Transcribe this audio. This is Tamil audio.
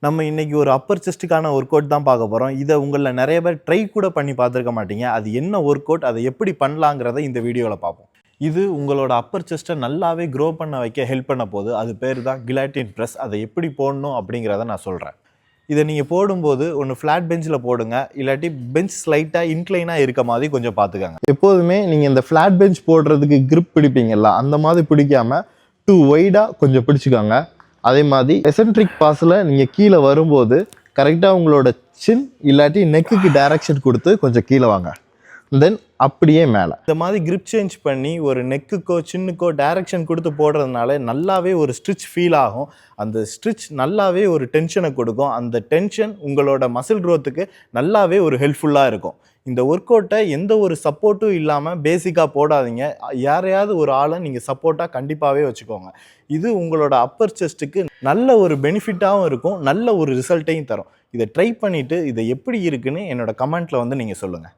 நம்ம இன்னைக்கு ஒரு அப்பர் செஸ்ட்டுக்கான ஒர்க் அவுட் தான் பார்க்க போகிறோம். இதை உங்களில் நிறைய பேர் ட்ரை கூட பண்ணி பார்த்துருக்க மாட்டீங்க. அது என்ன ஒர்க் அவுட், அதை எப்படி பண்ணலாங்கிறத இந்த வீடியோவில் பார்ப்போம். இது உங்களோட அப்பர் செஸ்ட்டை நல்லாவே க்ரோ பண்ண வைக்க ஹெல்ப் பண்ண போது. அது பேர் தான் கிலாட்டின் ப்ரெஸ். அதை எப்படி போடணும் அப்படிங்கிறத நான் சொல்கிறேன். இதை நீங்கள் போடும்போது ஒன்று ஃப்ளாட் பெஞ்சில் போடுங்க, இல்லாட்டி பெஞ்ச் ஸ்லைட்டாக இன்க்ளைனாக இருக்க மாதிரி கொஞ்சம் பார்த்துக்கங்க. எப்போதுமே நீங்கள் இந்த ஃப்ளாட் பெஞ்ச் போடுறதுக்கு கிரிப் பிடிப்பீங்கல்ல, அந்த மாதிரி பிடிக்காமல் டூ ஒய்டாக கொஞ்சம் பிடிச்சிக்கோங்க. அதே மாதிரி எசென்ட்ரிக் பாஸில் நீங்கள் கீழே வரும்போது கரெக்டாக உங்களோட சின் இல்லாட்டி நெக்குக்கு டைரக்ஷன் கொடுத்து கொஞ்சம் கீழே வாங்க. தென் அப்படியே மேலே இந்த மாதிரி கிரிப் சேஞ்ச் பண்ணி ஒரு நெக்குக்கோ சின்னுக்கோ டைரக்ஷன் கொடுத்து போடுறதுனால நல்லாவே ஒரு ஸ்ட்ரிச் ஃபீல் ஆகும். அந்த ஸ்ட்ரிச் நல்லாவே ஒரு டென்ஷனை கொடுக்கும். அந்த டென்ஷன் உங்களோட மசில் க்ரோத்துக்கு நல்லாவே ஒரு ஹெல்ப்ஃபுல்லாக இருக்கும். இந்த ஒர்க் அவுட்டை எந்த ஒரு சப்போர்ட்டும் இல்லாமல் பேசிக்காக போடாதீங்க. யாரையாவது ஒரு ஆளை நீங்கள் சப்போர்ட்டாக கண்டிப்பாகவே வச்சுக்கோங்க. இது உங்களோட அப்பர் செஸ்ட்டுக்கு நல்ல ஒரு பெனிஃபிட்டாகவும் இருக்கும், நல்ல ஒரு ரிசல்ட்டையும் தரும். இதை ட்ரை பண்ணிவிட்டு இதை எப்படி இருக்குன்னு என்னோட கமெண்ட்டில் வந்து நீங்கள் சொல்லுங்கள்.